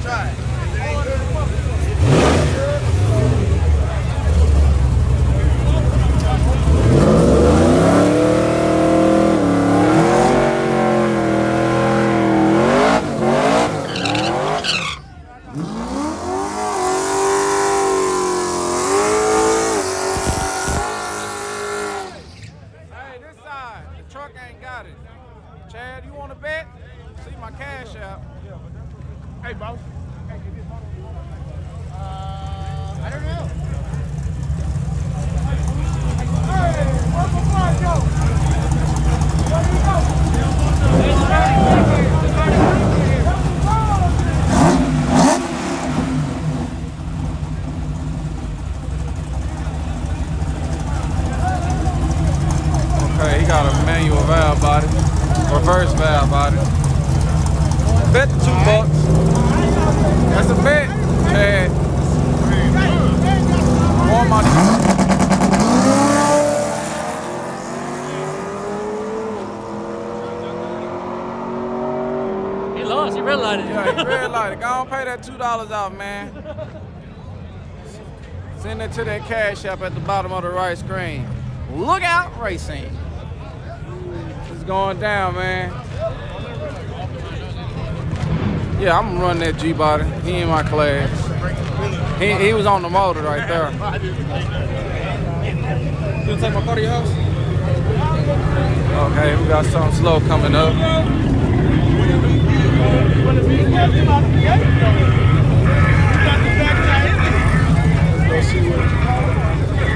try it. Hey, this side, the truck ain't got it. Chad, you want to bet? See my cash out. Hey, boss. I don't know. Hey, where's the flag go? Where do you go? Okay, he got a manual valve body, reverse valve body. Bet the $2. That's a bet, Chad. More money. He lost. He red lighted. Yeah, he red lighted. Go on, pay that $2 off, man. Send it to that cash app at the bottom of the right screen. Look out, racing. It's going down, man. Yeah, I'm gonna run that G-body. He in my class. He was on the motor right there. You gonna take my car to your house? Okay, we got something slow coming up.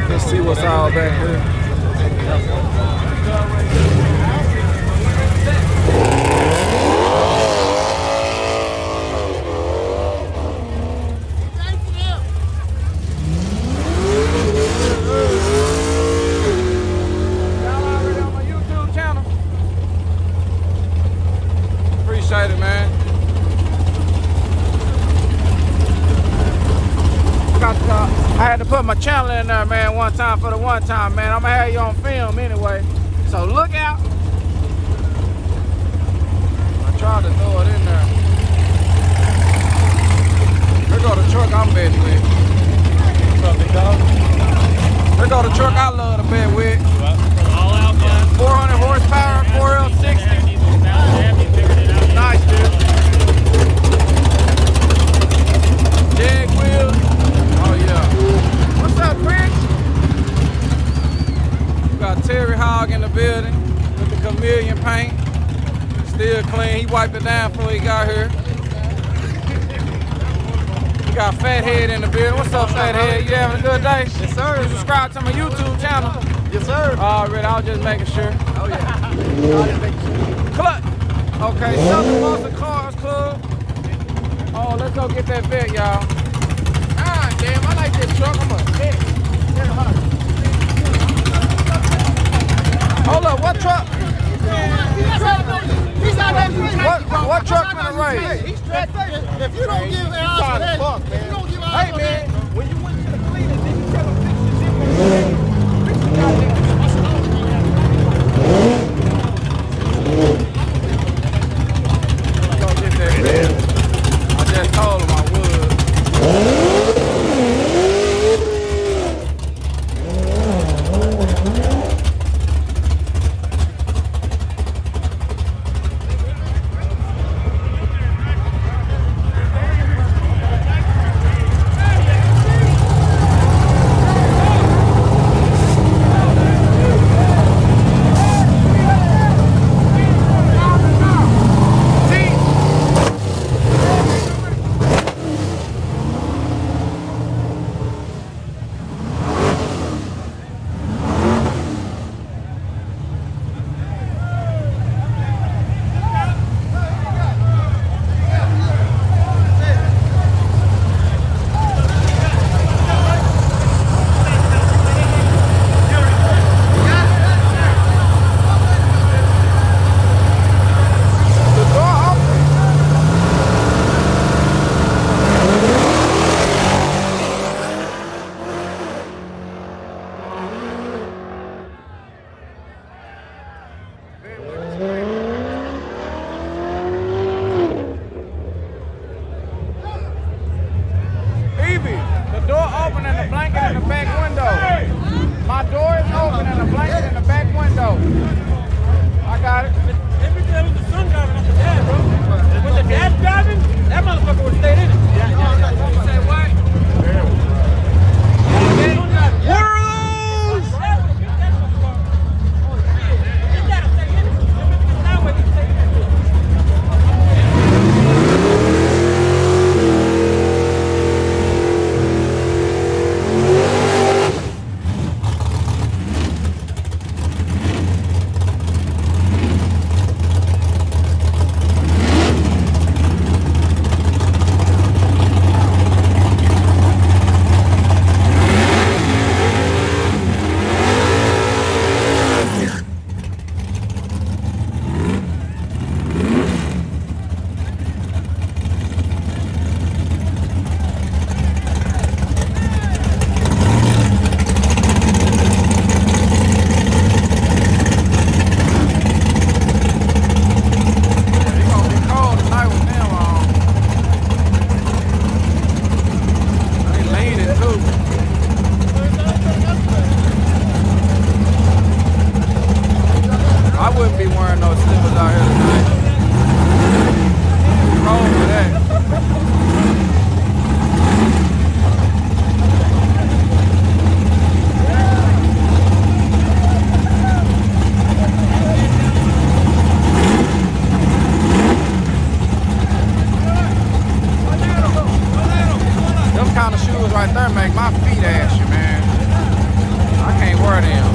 Let's see what's all back here. Appreciate it, man. I had to put my channel in there, man, one time for the one time, man. I'm gonna have you on film anyway. So look out. I tried to throw it in there. Here go the truck I'm betting with. What's up, big dog? Here go the truck I love to bet with. All out, man. 400 horsepower, 4L60. Nice, dude. Jag wheels. Oh, yeah. What's up, Prince? We got Terry Hogg in the building with the chameleon paint. Still clean. He wiped it down before he got here. We got Fathead in the building. What's up, Fathead? You having a good day? Yes, sir. You subscribe to my YouTube channel. Yes, sir. Already, I was just making sure. Oh, yeah. Clutch. Okay, Southern Muscle Cars Club. Oh, let's go get that vet, y'all. Ah, damn, I like this truck. I'm a vet. Hold up, what truck? What truck gonna race? If you don't give out, Hey, man, when you went to the cleaners, did you tell them I just told him I would. a blanket in the back window. My door is open and a blanket in the back window. I got it. Every day was the son driving, not the dad, bro. When the dad's driving, that motherfucker would stay in it. You say what? Worlds! Right there make my feet ashy, man. I can't wear them.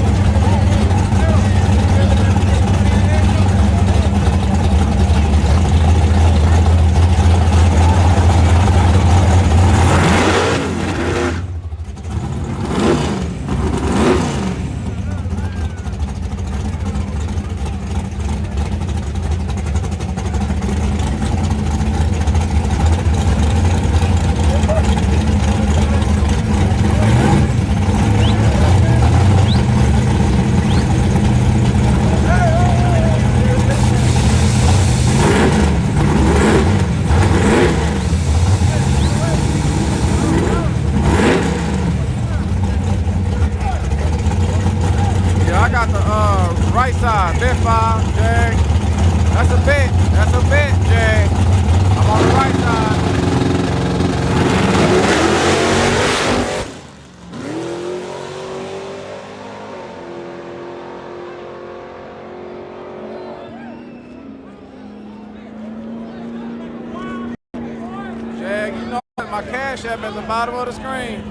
Right side, bit 5, Jag. That's a bit, Jag. I'm on the right side. Jag, you know my cash app at the bottom of the screen.